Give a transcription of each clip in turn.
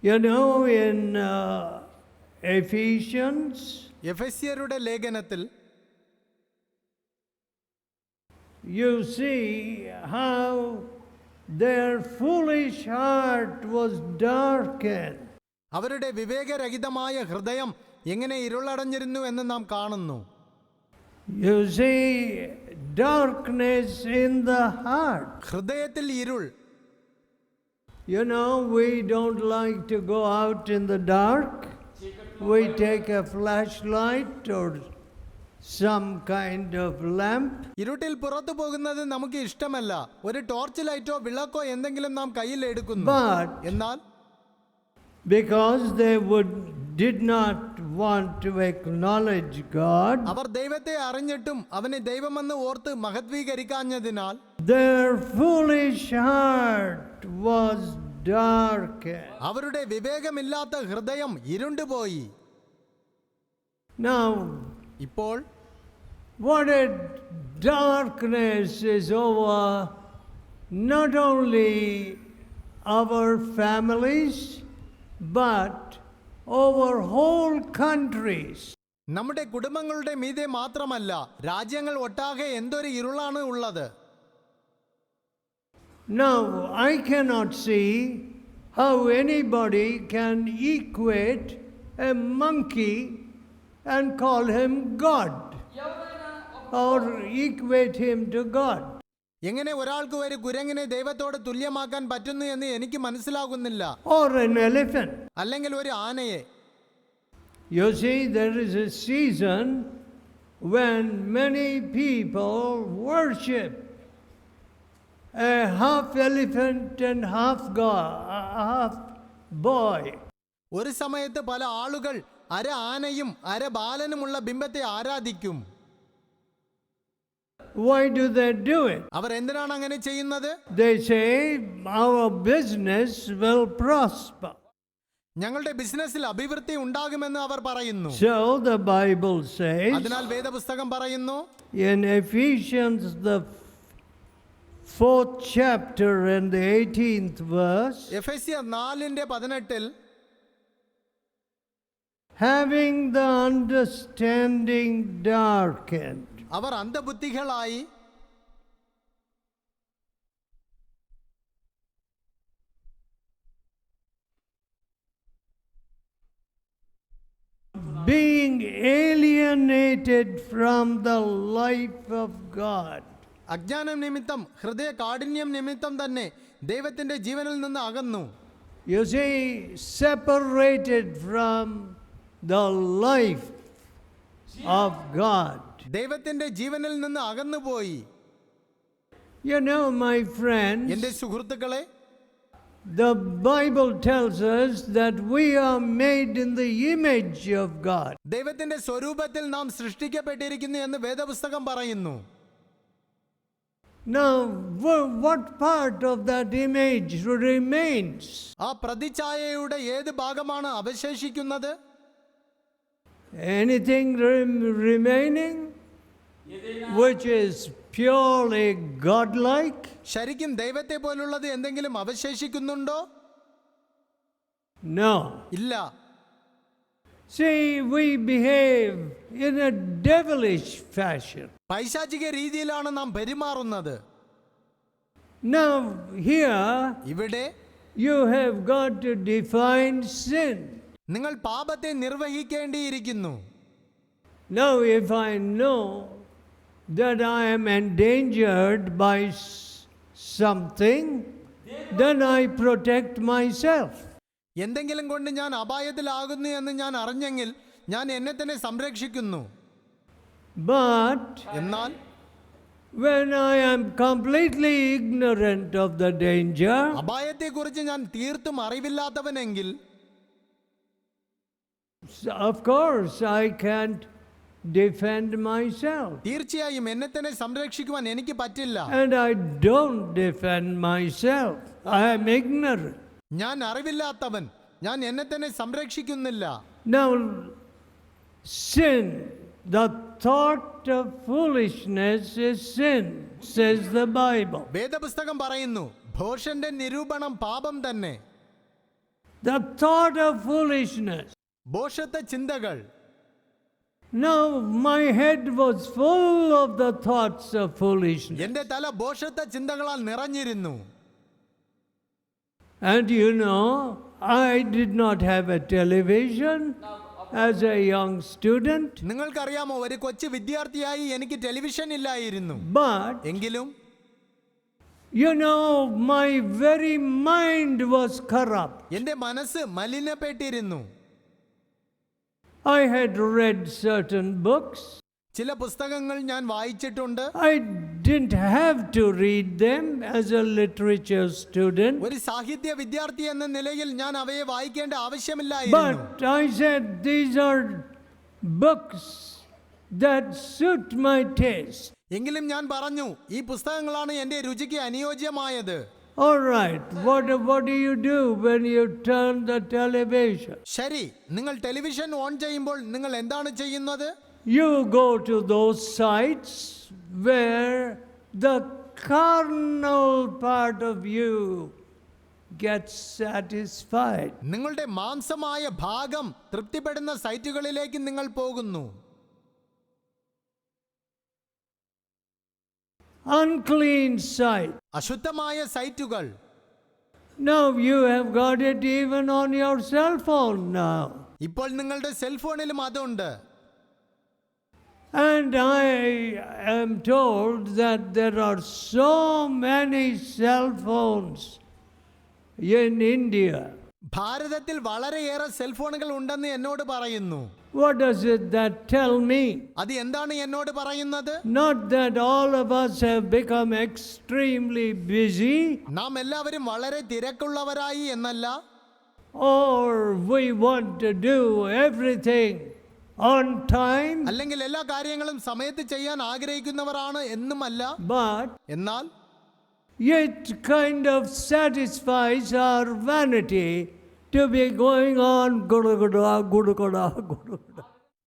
You know, in Ephesians, എഫെസ്യരുടെ ലേഖനത്തിൽ you see how their foolish heart was darkened. അവരുടെ വിവേകരഹിതമായ ഹൃദയം എങ്ങനെ ഇരുളടഞ്ഞിരുന്നു എന്ന് നാം കാണുന്നു. You see darkness in the heart. ഹൃദയത്തിൽ ഇരുൾ. You know, we don't like to go out in the dark. We take a flashlight or some kind of lamp. ഇരുട്ടിൽ പുറത്തു പോകുന്നത് നമുക്ക് ഇഷ്ടമല്ല. ഒരു ടോർച്ച് ലൈറ്റോ വിളക്കോ എന്തെങ്കിലും നാം കയ്യിൽ എടുക്കുന്നു. എന്നാൽ because they did not want to acknowledge God, അവർ ദൈവത്തെ അറിഞ്ഞിട്ടും അവനെ ദൈവമെന്ന് ഓർത്ത് മഹത്വീകരിക്കാഞ്ഞതിനാൽ their foolish heart was darkened. അവരുടെ വിവേകമില്ലാത്ത ഹൃദയം ഇരുണ്ടുപോയി. Now, ഇപ്പോൾ what a darkness is over not only our families but over whole countries. നമ്മുടെ കുടുംബങ്ങളുടെ മീതെ മാത്രമല്ല, രാജ്യങ്ങൾ ഒട്ടാകെ എന്തൊരു ഇരുളാണ് ഉള്ളത്. Now, I cannot see how anybody can equate a monkey and call him God or equate him to God. എങ്ങനെ ഒരാൾക്ക് ഒരു കുരങ്ങിനെ ദൈവത്തോട് തുല്യമാക്കാൻ പറ്റുന്നു എന്ന് എനിക്ക് മനസ്സിലാകുന്നില്ല. Or an elephant. അല്ലെങ്കിൽ ഒരു ആനയെ. You see, there is a season when many people worship a half elephant and half boy. ഒരു സമയത്ത് പല ആളുകൾ അര ആനയും അര ബാലനുമുള്ള ബിംബത്തെ ആരാധിക്കും. Why do they do it? അവർ എന്തിനാണ് അങ്ങനെ ചെയ്യുന്നത്? They say our business will prosper. ഞങ്ങളുടെ ബിസിനസ്സിൽ അഭിവൃദ്ധി ഉണ്ടാകുമെന്ന് അവർ പറയുന്നു. So the Bible says, അതിനാൽ വേദപുസ്തകം പറയുന്നു in Ephesians the 4th chapter and the 18th verse, എഫെസ്യർ 4:18 having the understanding darkened. Our അന്ധബുദ്ധികളായി being alienated from the life of God. അജ്ഞാനം നിമിത്തം ഹൃദയ കാഠിന്യം നിമിത്തം തന്നെ ദൈവത്തിന്റെ ജീവനിൽ നിന്ന് അകന്നു. You see, separated from the life of God. ദൈവത്തിന്റെ ജീവനിൽ നിന്ന് അകന്നുപോയി. You know, my friends, എൻ്റെ സുഹൃത്തുക്കളെ, the Bible tells us that we are made in the image of God. ദൈവത്തിന്റെ സ്വരൂപത്തിൽ നാം സൃഷ്ടിക്കപ്പെട്ടിരിക്കുന്നു എന്ന് വേദപുസ്തകം പറയുന്നു. Now, what part of that image remains? ആ പ്രതിച്ഛായയുടെ ഏത് ഭാഗമാണ് അവശേഷിക്കുന്നത്? Anything remaining which is purely godlike? ശരിക്കും ദൈവത്തെ പോലുള്ളത് എന്തെങ്കിലും അവശേഷിക്കുന്നുണ്ടോ? No. ഇല്ല. See, we behave in a devilish fashion. പൈശാചിക രീതിയിലാണ് നാം പെരുമാറുന്നത്. Now, here ഇവിടെ you have got to define sin. നിങ്ങൾ പാപത്തെ നിർവഹിക്കേണ്ടിയിരിക്കുന്നു. Now, if I know that I am endangered by something, then I protect myself. എന്തെങ്കിലും കൊണ്ട് ഞാൻ അപായത്തിലാകുന്നു എന്ന് ഞാൻ അറിഞ്ഞെങ്കിൽ ഞാൻ എന്നെ തന്നെ സംരക്ഷിക്കുന്നു. But എന്നാൽ when I am completely ignorant of the danger, അപായത്തെക്കുറിച്ച് ഞാൻ തീർത്തും അറിവില്ലാത്തവനെങ്കിൽ of course I can't defend myself. തീർച്ചയായും എന്നെ തന്നെ സംരക്ഷിക്കുവാൻ എനിക്ക് പറ്റില്ല. And I don't defend myself. I am ignorant. ഞാൻ അറിവില്ലാത്തവൻ. ഞാൻ എന്നെ തന്നെ സംരക്ഷിക്കുന്നില്ല. Now, sin, the thought of foolishness is sin, says the Bible. വേദപുസ്തകം പറയുന്നു ഭോഷന്റെ നിരൂപണം പാപം തന്നെ. the thought of foolishness. ഭോഷത്വ ചിന്തകൾ. Now my head was full of the thoughts of foolishness. എന്റെ തല ഭോഷത്വ ചിന്തകളാൽ നിറഞ്ഞിരുന്നു. And you know, I did not have a television as a young student. നിങ്ങൾക്കറിയാമോ, ഒരു കൊച്ചു വിദ്യാർത്ഥിയായി എനിക്ക് ടെലിവിഷൻ ഇല്ലായിരുന്നു. But എങ്കിലും you know, my very mind was corrupt. എന്റെ മനസ്സ് മലിനപ്പെട്ടിരുന്നു. I had read certain books. ചില പുസ്തകങ്ങൾ ഞാൻ വായിച്ചിട്ടുണ്ട്. I didn't have to read them as a literature student. ഒരു സാഹിത്യ വിദ്യാർത്ഥി എന്ന നിലയിൽ ഞാൻ അവയെ വായിക്കേണ്ട ആവശ്യമില്ലായിരുന്നു. But I said, these are books that suit my taste. എങ്കിലും ഞാൻ പറഞ്ഞു, ഈ പുസ്തകങ്ങളാണ് എൻ്റെ രുചിക്ക് അനുയോജ്യമായത്. All right, what do you do when you turn the television? ശരി, നിങ്ങൾ ടെലിവിഷൻ ഓൺ ചെയ്യുമ്പോൾ നിങ്ങൾ എന്താണ് ചെയ്യുന്നത്? You go to those sites where the carnal part of you gets satisfied. നിങ്ങളുടെ മാംസമായ ഭാഗം തൃപ്തിപ്പെടുന്ന സൈറ്റുകളിലേക്ക് നിങ്ങൾ പോകുന്നു. Unclean sight. അശുദ്ധമായ സൈറ്റുകൾ. Now you have got it even on your cell phone now. ഇപ്പോൾ നിങ്ങളുടെ സെൽഫോണിലും അതുണ്ട്. And I am told that there are so many cell phones in India. ഭാരതത്തിൽ വളരെയേറെ സെൽഫോണുകൾ ഉണ്ടെന്ന് എന്നോട് പറയുന്നു. What does that tell me? അത് എന്താണ് എന്നോട് പറയുന്നത്? Not that all of us have become extremely busy, നാം എല്ലാവരും വളരെ തിരക്കുള്ളവരായി എന്നല്ല, or we want to do everything on time, അല്ലെങ്കിൽ എല്ലാ കാര്യങ്ങളും സമയത്ത് ചെയ്യാൻ ആഗ്രഹിക്കുന്നവരാണ് എന്നുമല്ല. but എന്നാൽ it kind of satisfies our vanity to be going on gudugada gudugada gudugada.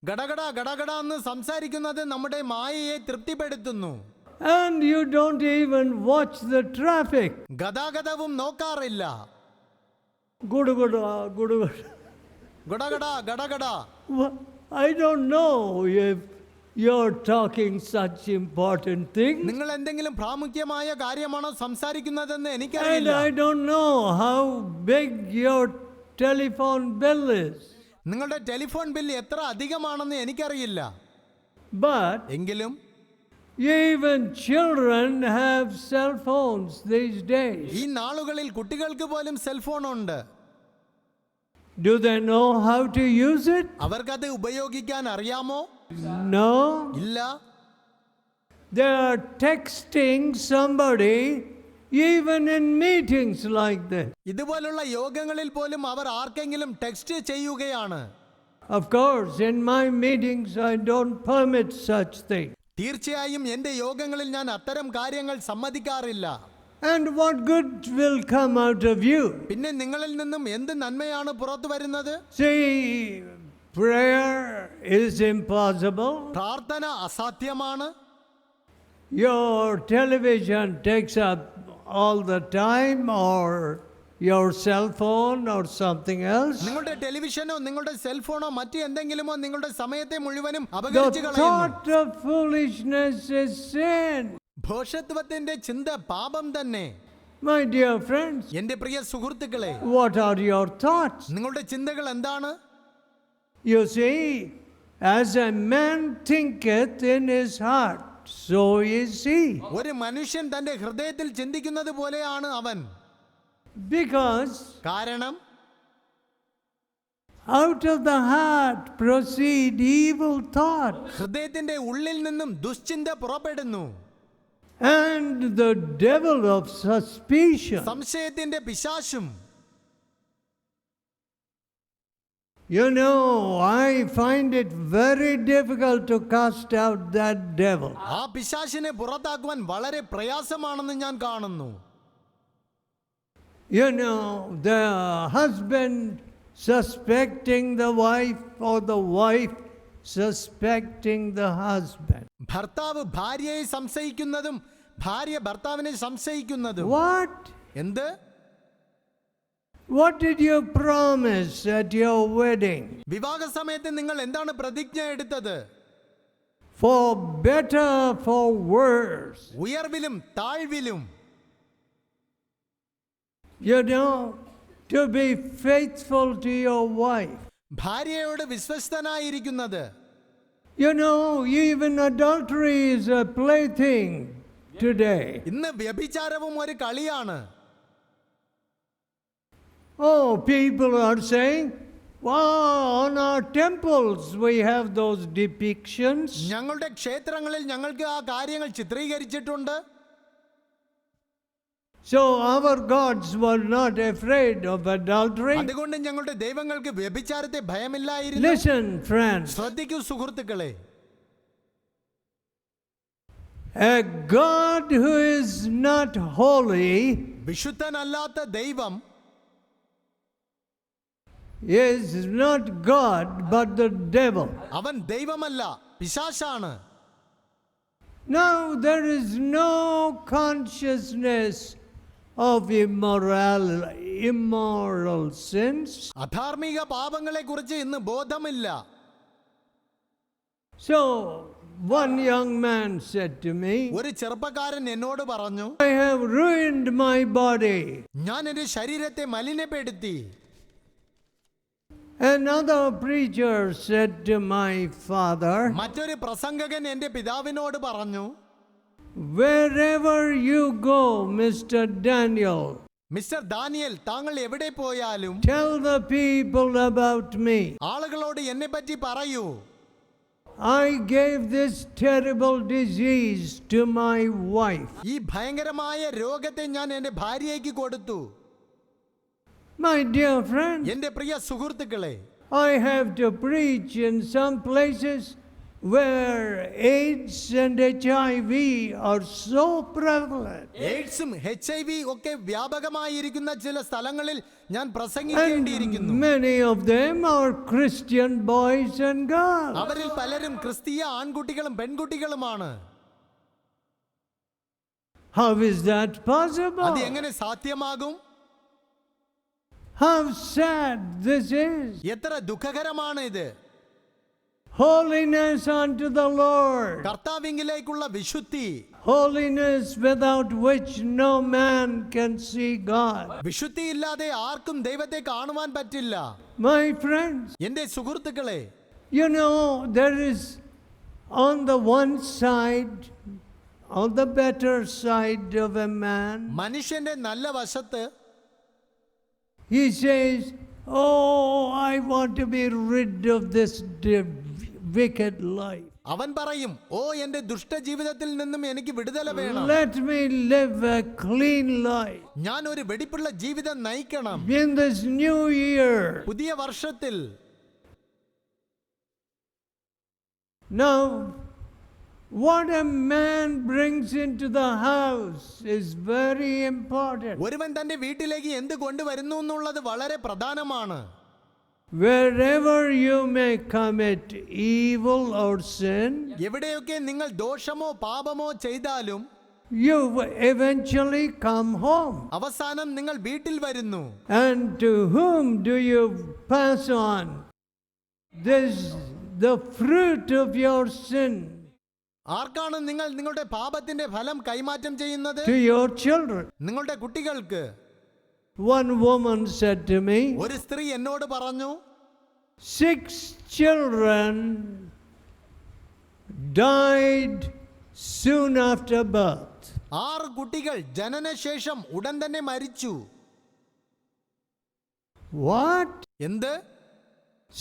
ഗടഗട ഗടഗട എന്ന് സംസാരിക്കുന്നത് നമ്മുടെ മായയെ തൃപ്തിപ്പെടുത്തുന്നു. And you don't even watch the traffic. ഗതാഗതവും നോക്കാറില്ല. Gudugada gudugada. ഗടഗട ഗടഗട. I don't know if you're talking such important things. നിങ്ങൾ എന്തെങ്കിലും പ്രാമുഖ്യമായ കാര്യമാണോ സംസാരിക്കുന്നതെന്ന് And എനിക്കറിയില്ല. I don't know how big your telephone bill is. നിങ്ങളുടെ ടെലിഫോൺ ബില്ല് എത്ര അധികമാണെന്ന് എനിക്കറിയില്ല. But എങ്കിലും even children have cell phones these days. ഈ നാളുകളിൽ കുട്ടികൾക്ക് പോലും സെൽഫോൺ ഉണ്ട്. Do they know how to use it? അവർക്കത് ഉപയോഗിക്കാൻ അറിയാമോ? No. ഇല്ല. They are texting somebody even in meetings like this. ഇതുപോലുള്ള യോഗങ്ങളിൽ പോലും അവർ ആർക്കെങ്കിലും ടെക്സ്റ്റ് ചെയ്യുകയാണ്. Of course, in my meetings I don't permit such things. തീർച്ചയായും എൻ്റെ യോഗങ്ങളിൽ ഞാൻ അത്തരം കാര്യങ്ങൾ സമ്മതിക്കാറില്ല. And what good will come out of you? പിന്നെ നിങ്ങളിൽ നിന്നും എന്ത് നന്മയാണ് പുറത്തു വരുന്നത്? See, prayer is impossible. പ്രാർത്ഥന അസാധ്യമാണ്. Your television takes up all the time, or your cell phone or something else. നിങ്ങളുടെ ടെലിവിഷനോ നിങ്ങളുടെ സെൽഫോണോ മറ്റു എന്തെങ്കിലുമോ നിങ്ങളുടെ സമയത്തെ മുഴുവനും The അപകരിച്ചു കളയുന്നു. thought of foolishness is sin. ഭോഷത്വത്തിന്റെ ചിന്ത പാപം തന്നെ. My dear friends, എൻ്റെ പ്രിയ സുഹൃത്തുക്കളെ, what are your thoughts? നിങ്ങളുടെ ചിന്തകൾ എന്താണ്? You see, as a man thinketh in his heart, so is he. ഒരു മനുഷ്യൻ തന്റെ ഹൃദയത്തിൽ ചിന്തിക്കുന്നത് പോലെയാണ് അവൻ. Because കാരണം out of the heart proceed evil thoughts, ഹൃദയത്തിന്റെ ഉള്ളിൽ നിന്നും ദുശ്ചിന്ത പുറപ്പെടുന്നു. and the devil of suspicion. സംശയത്തിന്റെ പിശാചും. You know, I find it very difficult to cast out that devil. ആ പിശാചിനെ പുറത്താക്കുവാൻ വളരെ പ്രയാസമാണെന്ന് ഞാൻ കാണുന്നു. You know, the husband suspecting the wife, or the wife suspecting the husband. ഭർത്താവ് ഭാര്യയെ സംശയിക്കുന്നതും ഭാര്യ ഭർത്താവിനെ സംശയിക്കുന്നതും. What? എന്ത്? What did you promise at your wedding? വിവാഹ സമയത്ത് നിങ്ങൾ എന്താണ് പ്രതിജ്ഞ എടുത്തത്? For better, for worse. ഉയർവിലും താഴ്വിലും. You know, to be faithful to your wife. ഭാര്യയോട് വിശ്വസ്തനായിരിക്കുന്നത്. You know, even adultery is a plaything today. ഇന്ന് വ്യഭിചാരവും ഒരു കളിയാണ്. Oh, people are saying, wow, on our temples we have those depictions. ഞങ്ങളുടെ ക്ഷേത്രങ്ങളിൽ ഞങ്ങൾക്ക് ആ കാര്യങ്ങൾ ചിത്രീകരിച്ചിട്ടുണ്ട്. So our gods were not afraid of adultery. അതുകൊണ്ട് ഞങ്ങളുടെ ദൈവങ്ങൾക്ക് വ്യഭിചാരത്തെ ഭയമില്ലായിരുന്നു. Listen, friends. ശ്രദ്ധിക്കൂ സുഹൃത്തുക്കളെ. A God who is not holy വിശുദ്ധനല്ലാത്ത ദൈവം is not God but the devil. അവൻ ദൈവമല്ല, പിശാചാണ്. Now there is no consciousness of immoral sins. അധാർമിക പാപങ്ങളെ കുറിച്ച് ഇന്ന് ബോധമില്ല. So one young man said to me, ഒരു ചെറുപ്പക്കാരൻ എന്നോട് പറഞ്ഞു, I have ruined my body. ഞാൻ എൻ്റെ ശരീരത്തെ മലിനപ്പെടുത്തി. Another preacher said to my father, മറ്റൊരു പ്രസംഗകൻ എൻ്റെ പിതാവിനോട് പറഞ്ഞു, wherever you go, Mr. Daniel, mister Daniel, താങ്കൾ എവിടെ പോയാലും tell the people about me. ആളുകളോട് എന്നെ പറ്റി പറയൂ. I gave this terrible disease to my wife. ഈ ഭയങ്കരമായ രോഗത്തെ ഞാൻ എൻ്റെ ഭാര്യയ്ക്ക് കൊടുത്തു. My dear friend, എൻ്റെ പ്രിയ സുഹൃത്തുക്കളെ, I have to preach in some places where AIDS and HIV are so prevalent. എയ്ഡ്സും HIV ഒക്കെ വ്യാപകമായിരിക്കുന്ന ചില സ്ഥലങ്ങളിൽ ഞാൻ And പ്രസംഗിക്കേണ്ടിയിരിക്കുന്നു. many of them are Christian boys and girls. അവരിൽ പലരും ക്രിസ്തീയ ആൺകുട്ടികളും പെൺകുട്ടികളുമാണ്. How is that possible? അത് എങ്ങനെ സാധ്യമാകും? How sad this is. എത്ര ദുഃഖകരമാണ് ഇത്. Holiness unto the Lord. കർത്താവിങ്കിലേക്കുള്ള വിശുദ്ധി, Holiness without which no man can see God. വിശുദ്ധിയില്ലാതെ ആർക്കും ദൈവത്തെ കാണുവാൻ പറ്റില്ല. My friends, എൻ്റെ സുഹൃത്തുക്കളെ, you know, there is on the one side, on the better side of a man, മനുഷ്യന്റെ നല്ല വശത്ത് he says, oh, I want to be rid of this wicked life. അവൻ പറയും, ഓ എൻ്റെ ദുഷ്ടജീവിതത്തിൽ നിന്നും എനിക്ക് വിടുതല വേണം. Let me live a clean life. ഞാൻ ഒരു വെടിപ്പുള്ള ജീവിതം നയിക്കണം. In this new year. പുതിയ വർഷത്തിൽ. Now, what a man brings into the house is very important. ഒരുവൻ തന്റെ വീട്ടിലേക്ക് എന്ത് കൊണ്ടുവരുന്നു എന്നുള്ളത് വളരെ പ്രധാനമാണ്. Wherever you may commit evil or sin, എവിടെയൊക്കെ നിങ്ങൾ ദോഷമോ പാപമോ ചെയ്താലും you eventually come home. അവസാനം നിങ്ങൾ വീട്ടിൽ വരുന്നു. And to whom do you pass on this, the fruit of your sin? ആർക്കാണ് നിങ്ങൾ നിങ്ങളുടെ പാപത്തിന്റെ ഫലം കൈമാറ്റം ചെയ്യുന്നത്? To your children. നിങ്ങളുടെ കുട്ടികൾക്ക്. One woman said to me, ഒരു സ്ത്രീ എന്നോട് പറഞ്ഞു, 6 children died soon after birth. 6 കുട്ടികൾ ജനനശേഷം ഉടൻ തന്നെ മരിച്ചു. What? എന്ത്?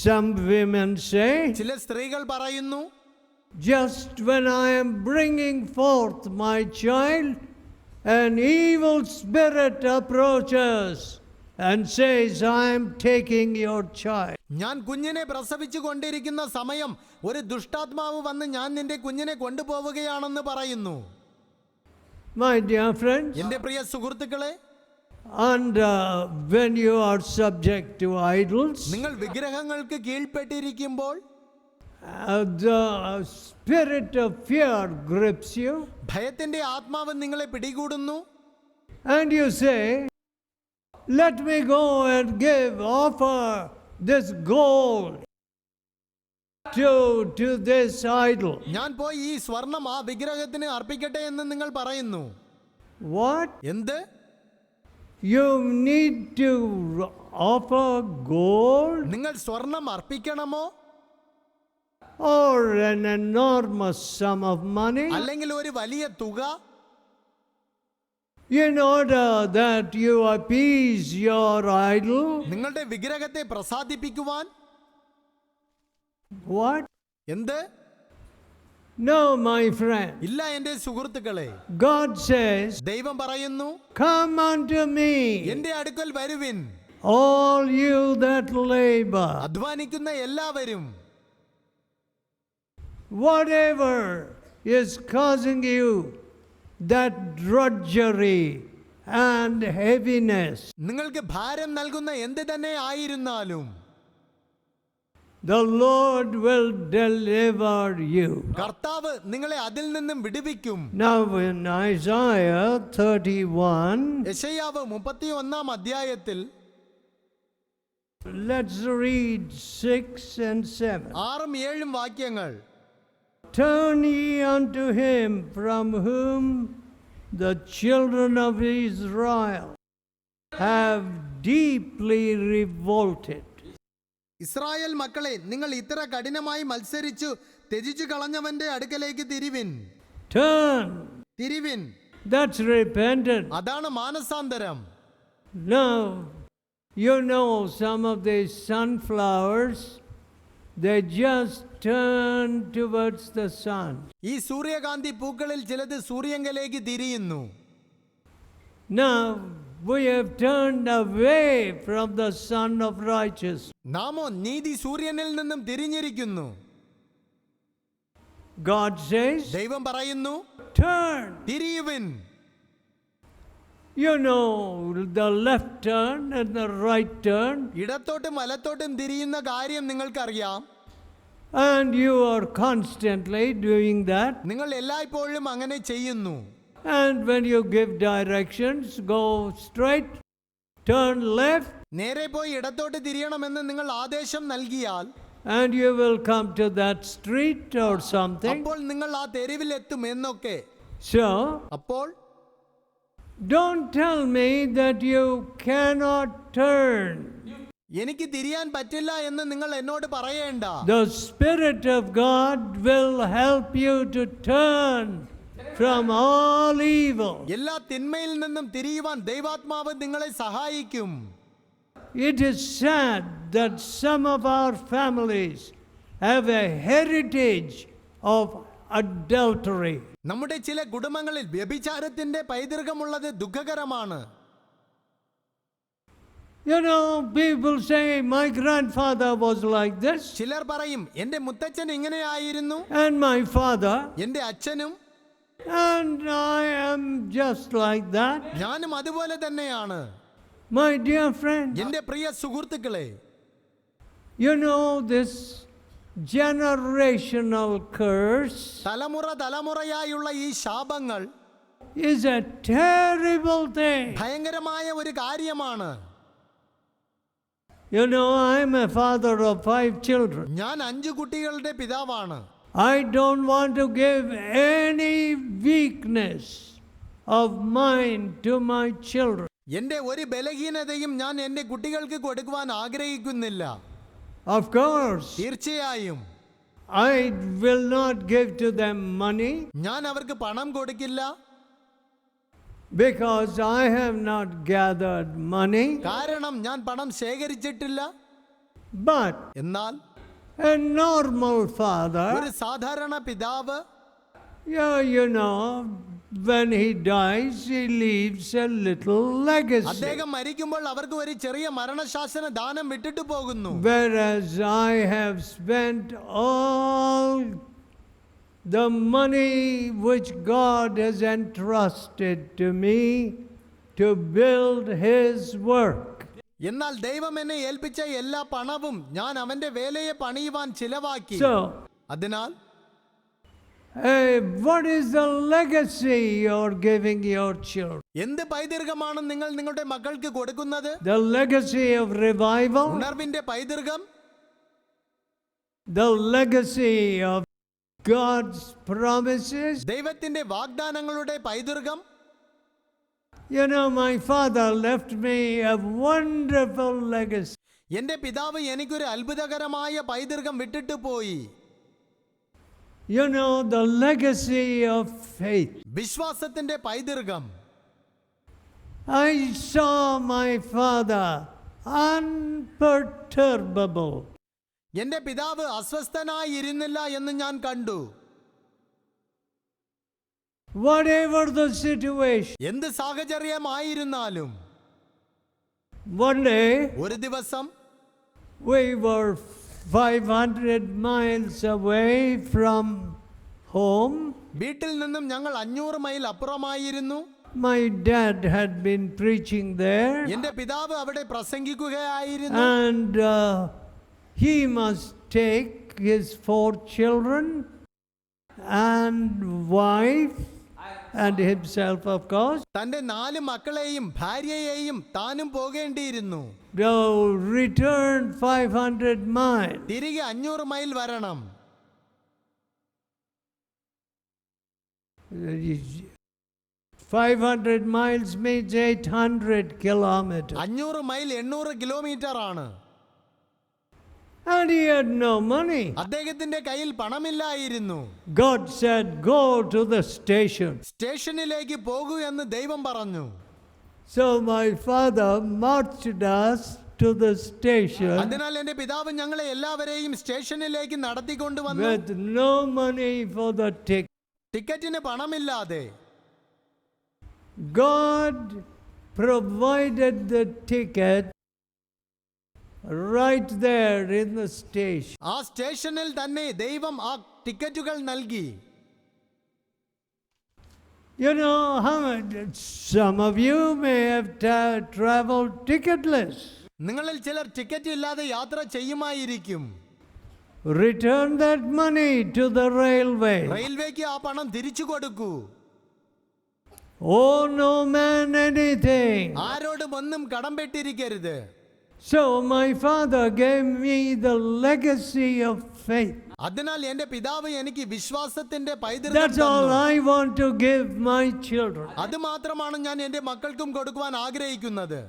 Some women say, ചില സ്ത്രീകൾ പറയുന്നു, just when I am bringing forth my child, an evil spirit approaches and says, I am taking your child. ഞാൻ കുഞ്ഞിനെ പ്രസവിച്ചു കൊണ്ടിരിക്കുന്ന സമയം ഒരു ദുഷ്ടാത്മാവ് വന്ന് ഞാൻ നിന്റെ കുഞ്ഞിനെ കൊണ്ടുപോവുകയാണെന്ന് പറയുന്നു. My dear friends, എൻ്റെ പ്രിയ സുഹൃത്തുക്കളെ, and when you are subject to idols, നിങ്ങൾ വിഗ്രഹങ്ങൾക്ക് കീഴ്പ്പെട്ടിരിക്കുമ്പോൾ the spirit of fear grips you. ഭയത്തിന്റെ ആത്മാവ് നിങ്ങളെ പിടികൂടുന്നു. And you say, let me go and offer this gold to this idol. ഞാൻ പോയി ഈ സ്വർണം ആ വിഗ്രഹത്തിന് അർപ്പിക്കട്ടെ എന്ന് നിങ്ങൾ പറയുന്നു. What? എന്ത്? You need to offer gold നിങ്ങൾ സ്വർണം അർപ്പിക്കണമോ? or an enormous sum of money അല്ലെങ്കിൽ ഒരു വലിയ തുക? in order that you appease your idol? നിങ്ങളുടെ വിഗ്രഹത്തെ പ്രസാദിപ്പിക്കുവാൻ? What? എന്ത്? No, my friend. ഇല്ല എൻ്റെ സുഹൃത്തുക്കളെ. God says, ദൈവം പറയുന്നു, come unto me, എൻ്റെ അടുക്കൽ വരുവിൻ, all you that labor, അധ്വാനിക്കുന്ന എല്ലാവരും. whatever is causing you that drudgery and heaviness, നിങ്ങൾക്ക് ഭാരം നൽകുന്ന എന്ത് തന്നെ ആയിരുന്നാലും the Lord will deliver you. കർത്താവ് നിങ്ങളെ അതിൽ നിന്നും വിടുവിക്കും. Now in Isaiah 31, യെശയ്യാവ് 31-ാം അധ്യായത്തിൽ let's read 6 and 7. 6ഉം 7ഉം വാക്യങ്ങൾ. Turn ye unto him from whom the children of Israel have deeply revolted. Israel മക്കളെ, നിങ്ങൾ ഇത്ര കഠിനമായി മത്സരിച്ചു ത്യജിച്ചു കളഞ്ഞവന്റെ അടുക്കലേക്ക് തിരിവിൻ. Turn. തിരിവിൻ. That's repentance. അതാണ് മാനസാന്തരം. Now, you know some of these sunflowers, they just turn towards the sun. ഈ സൂര്യകാന്തി പൂക്കളിൽ ചിലത് സൂര്യങ്കലേക്ക് തിരിയുന്നു. Now, we have turned away from the sun of righteousness. നാമോ നീതി സൂര്യനിൽ നിന്നും തിരിഞ്ഞിരിക്കുന്നു. God says, ദൈവം പറയുന്നു, turn. തിരിയുവിൻ. You know the left turn and the right turn, ഇടത്തോട്ടും വലത്തോട്ടും തിരിയുന്ന കാര്യം നിങ്ങൾക്കറിയാം. and you are constantly doing that. നിങ്ങൾ എല്ലായ്പ്പോഴും അങ്ങനെ ചെയ്യുന്നു. And when you give directions, go straight, turn left, നേരെ പോയി ഇടത്തോട്ട് തിരിയണമെന്ന് നിങ്ങൾ ആദേശം നൽകിയാൽ and you will come to that street or something. അപ്പോൾ നിങ്ങൾ ആ തെരുവിൽ എത്തും എന്നൊക്കെ. So, അപ്പോൾ don't tell me that you cannot turn. എനിക്ക് തിരിയാൻ പറ്റില്ല എന്ന് നിങ്ങൾ എന്നോട് പറയേണ്ട. The Spirit of God will help you to turn from all evil. എല്ലാ തിന്മയിൽ നിന്നും തിരിയുവാൻ ദൈവാത്മാവ് നിങ്ങളെ സഹായിക്കും. It is sad that some of our families have a heritage of adultery. നമ്മുടെ ചില കുടുംബങ്ങളിൽ വ്യഭിചാരത്തിന്റെ പൈതൃകമുള്ളത് ദുഃഖകരമാണ്. You know, people say, my grandfather was like this, ചിലർ പറയും, എന്റെ മുത്തച്ഛൻ ഇങ്ങനെയായിരുന്നു, and my father, എന്റെ അച്ഛനും, and I am just like that. ഞാനും അതുപോലെ തന്നെയാണ്. My dear friend, എന്റെ പ്രിയ സുഹൃത്തുക്കളെ, you know this generational curse തലമുറ തലമുറയായുള്ള ഈ ശാപങ്ങൾ is a terrible thing. ഭയങ്കരമായ ഒരു കാര്യമാണ്. You know, I am a father of 5 children. ഞാൻ 5 കുട്ടികളുടെ പിതാവാണ്. I don't want to give any weakness of mine to my children. എന്റെ ഒരു ബലഹീനതയും ഞാൻ എന്റെ കുട്ടികൾക്ക് കൊടുക്കുവാൻ ആഗ്രഹിക്കുന്നില്ല. Of course, തീർച്ചയായും I will not give to them money ഞാൻ അവർക്ക് പണം കൊടുക്കില്ല. because I have not gathered money. കാരണം ഞാൻ പണം ശേഖരിച്ചിട്ടില്ല. But എന്നാൽ a normal father, ഒരു സാധാരണ പിതാവ്, yeah, you know, when he dies, he leaves a little legacy. അദ്ദേഹം മരിക്കുമ്പോൾ അവർക്ക് ഒരു ചെറിയ മരണശാസന ദാനം വിട്ടിട്ട് പോകുന്നു. Whereas I have spent all the money which God has entrusted to me to build His work. എന്നാൽ ദൈവം എന്നെ ഏൽപ്പിച്ച എല്ലാ പണവും ഞാൻ അവന്റെ വേലയെ പണിയുവാൻ ചിലവാക്കി. So, അതിനാൽ Hey, what is the legacy you're giving your children? എന്ത് പൈതൃകമാണ് നിങ്ങൾ നിങ്ങളുടെ മക്കൾക്ക് കൊടുക്കുന്നത്? The legacy of revival, ഉണർവിന്റെ പൈതൃകം, the legacy of God's promises. ദൈവത്തിന്റെ വാഗ്ദാനങ്ങളുടെ പൈതൃകം. You know, my father left me a wonderful legacy. എന്റെ പിതാവ് എനിക്കൊരു അത്ഭുതകരമായ പൈതൃകം വിട്ടിട്ട് പോയി. You know, the legacy of faith. വിശ്വാസത്തിന്റെ പൈതൃകം. I saw my father unperturbable. എന്റെ പിതാവ് അസ്വസ്ഥനായി ഇരുന്നില്ല എന്ന് ഞാൻ കണ്ടു. Whatever the situation. എന്ത് സാഹചര്യമായിരുന്നാലും. One day, ഒരു ദിവസം we were 500 miles away from home. വീട്ടിൽ നിന്നും ഞങ്ങൾ 500 mile അപ്പുറമായിരുന്നു. My dad had been preaching there. എന്റെ പിതാവ് അവിടെ പ്രസംഗിക്കുകയായിരുന്നു. And he must take his 4 children and wife and himself, of course, തന്റെ 4 മക്കളെയും ഭാര്യയെയും താനും പോകേണ്ടിയിരുന്നു. to return 500 miles. തിരികെ 500 മൈൽ വരണം. 500 miles means 800 kilometers. 500 mile 800 kilometre ആണ്. And he had no money. അദ്ദേഹത്തിന്റെ കയ്യിൽ പണമില്ലായിരുന്നു. God said, go to the station. സ്റ്റേഷനിലേക്ക് പോകൂ എന്ന് ദൈവം പറഞ്ഞു. So my father marched us to the station അതിനാൽ എന്റെ പിതാവ് ഞങ്ങളെ എല്ലാവരെയും സ്റ്റേഷനിലേക്ക് നടത്തിക്കൊണ്ടുവന്നു. with no money for the ticket. ടിക്കറ്റിന് പണമില്ലാതെ. God provided the ticket right there in the station. ആ സ്റ്റേഷനിൽ തന്നെ ദൈവം ആ ടിക്കറ്റുകൾ നൽകി. You know, some of you may have traveled ticketless. നിങ്ങളിൽ ചിലർ ടിക്കറ്റ് ഇല്ലാതെ യാത്ര ചെയ്യുമായിരിക്കും. Return that money to the railway. റെയിൽവേക്ക് ആ പണം തിരിച്ചു കൊടുക്കൂ. Owe no man anything. ആരോടും ഒന്നും കടംപെട്ടിരിക്കരുത്. So my father gave me the legacy of faith. അതിനാൽ എന്റെ പിതാവ് എനിക്ക് വിശ്വാസത്തിന്റെ പൈതൃകം That's all തന്നു. I want to give my children. അത് മാത്രമാണ് ഞാൻ എന്റെ മക്കൾക്കും കൊടുക്കുവാൻ ആഗ്രഹിക്കുന്നത്.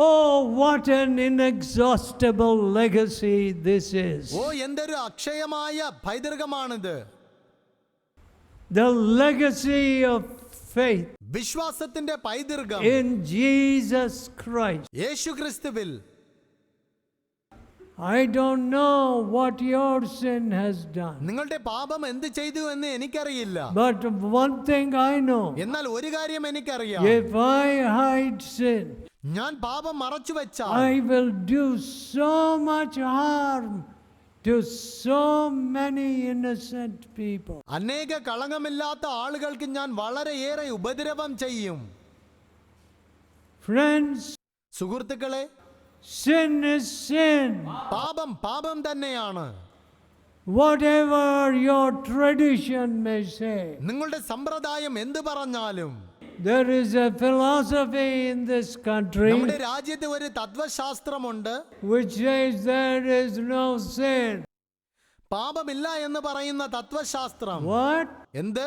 Oh, what an inexhaustible legacy this is. ഓ എന്തൊരു അക്ഷയമായ പൈതൃകമാണിത്. The legacy of faith വിശ്വാസത്തിന്റെ പൈതൃകം in Jesus Christ. യേശു ക്രിസ്തുവിൽ. I don't know what your sin has done. നിങ്ങളുടെ പാപം എന്ത് ചെയ്തു എന്ന് എനിക്കറിയില്ല. But one thing I know. എന്നാൽ ഒരു കാര്യം എനിക്കറിയാം. If I hide sin, ഞാൻ പാപം മറച്ചു വെച്ചാൽ I will do so much harm to so many innocent people. അനേക കളങ്കമില്ലാത്ത ആളുകൾക്ക് ഞാൻ വളരെയേറെ ഉപദ്രവം ചെയ്യും. Friends, സുഹൃത്തുക്കളെ, sin is sin. പാപം പാപം തന്നെയാണ്. Whatever your tradition may say. നിങ്ങളുടെ സമ്പ്രദായം എന്ത് പറഞ്ഞാലും. There is a philosophy in this country നമ്മുടെ രാജ്യത്ത് ഒരു തത്വശാസ്ത്രമുണ്ട് which says there is no sin. പാപമില്ല എന്ന് പറയുന്ന തത്വശാസ്ത്രം. What? എന്ത്?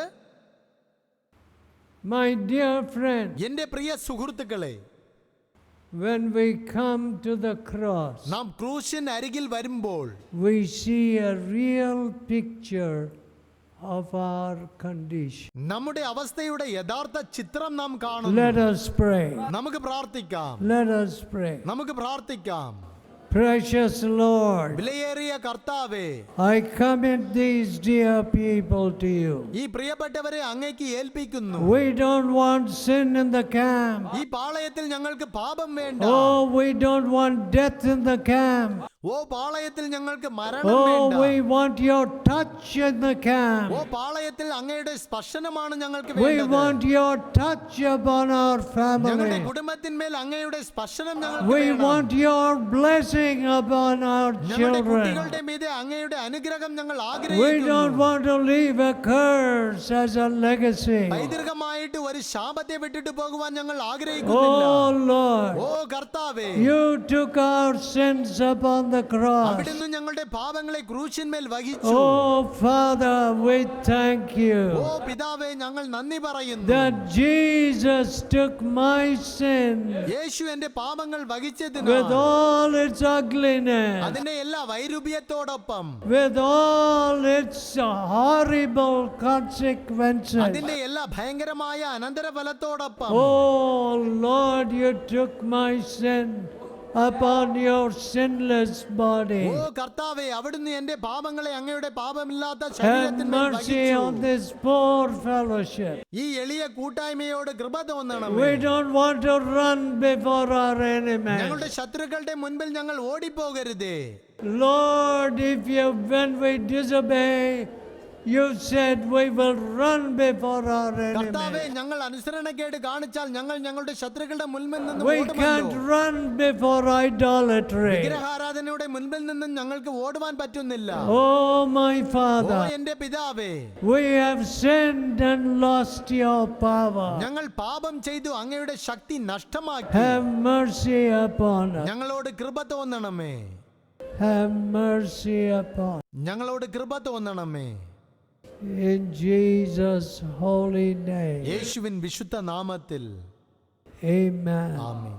My dear friend, എന്റെ പ്രിയ സുഹൃത്തുക്കളെ, when we come to the cross, നാം ക്രൂശിന് അരികിൽ വരുമ്പോൾ we see a real picture of our condition. നമ്മുടെ അവസ്ഥയുടെ യഥാർത്ഥ ചിത്രം നാം കാണുന്നു. Let us pray. നമുക്ക് പ്രാർത്ഥിക്കാം. Let us pray. നമുക്ക് പ്രാർത്ഥിക്കാം. Precious Lord, വിലയേറിയ കർത്താവേ, I commit these dear people to you. ഈ പ്രിയപ്പെട്ടവരെ അങ്ങേക്ക് ഏൽപ്പിക്കുന്നു. We don't want sin in the camp. ഈ പാളയത്തിൽ ഞങ്ങൾക്ക് പാപം വേണ്ട. Oh, we don't want death in the camp. ഓ പാളയത്തിൽ ഞങ്ങൾക്ക് മരണം Oh, വേണ്ട. we want your touch in the camp. ഓ പാളയത്തിൽ അങ്ങയുടെ സ്പർശനമാണ് ഞങ്ങൾക്ക് We വേണ്ടത്. want your touch upon our ഞങ്ങളുടെ family. കുടുംബത്തിന്മേൽ അങ്ങയുടെ സ്പർശനം ഞങ്ങൾക്ക് We വേണം. want your blessing upon our ഞങ്ങളുടെ children. കുട്ടികളുടെ മീതെ അങ്ങയുടെ അനുഗ്രഹം ഞങ്ങൾ We don't ആഗ്രഹിക്കുന്നു. want to leave a curse as a legacy. പൈതൃകമായിട്ട് ഒരു ശാപത്തെ വിട്ടിട്ട് പോകുവാൻ ഞങ്ങൾ ആഗ്രഹിക്കുന്നില്ല. Oh Lord, ഓ കർത്താവേ, you took our sins upon the cross. അവിടുന്ന് ഞങ്ങളുടെ പാപങ്ങളെ ക്രൂശിന്മേൽ വഹിച്ചു. Oh Father, we thank you ഓ പിതാവേ, ഞങ്ങൾ നന്ദി പറയുന്നു. that Jesus took my sin യേശു എന്റെ പാപങ്ങൾ with വഹിച്ചതിനാൽ all its ugliness, അതിന്റെ എല്ലാ വൈരൂപ്യത്തോടൊപ്പം, with all its horrible consequences. അതിന്റെ എല്ലാ ഭയങ്കരമായ അനന്തരഫലത്തോടൊപ്പം. Oh Lord, you took my sin upon your sinless body. ഓ കർത്താവേ, അവിടുന്ന് എന്റെ പാപങ്ങളെ അങ്ങയുടെ പാപമില്ലാത്ത Have ശരീരത്തിന്മേൽ mercy വഹിച്ചു. on this poor fellowship. ഈ എളിയ കൂട്ടായ്മയോട് കൃപ തോന്നണമേ. We don't want to run before our enemies. ഞങ്ങളുടെ ശത്രുക്കളുടെ മുൻപിൽ ഞങ്ങൾ ഓടിപ്പോകരുതേ. Lord, when we disobey, you said we will run before our കർത്താവേ, enemies. ഞങ്ങൾ അനുസരണക്കേട് കാണിച്ചാൽ ഞങ്ങൾ ഞങ്ങളുടെ ശത്രുക്കളുടെ മുൻപിൽ നിന്ന് We can't run before idolatry. വിഗ്രഹാരാധനയുടെ മുൻപിൽ നിന്നും ഞങ്ങൾക്ക് ഓടുവാൻ പറ്റുന്നില്ല. Oh my ഓ Father, എന്റെ പിതാവേ, we have sinned and lost your power. ഞങ്ങൾ പാപം ചെയ്തു അങ്ങയുടെ ശക്തി നഷ്ടമാക്കി. Have mercy upon us. ഞങ്ങളോട് കൃപ തോന്നണമേ. Have mercy upon us. ഞങ്ങളോട് കൃപ തോന്നണമേ. In Jesus' holy name. യേശുവിൻ വിശുദ്ധ നാമത്തിൽ Amen. ആമേൻ.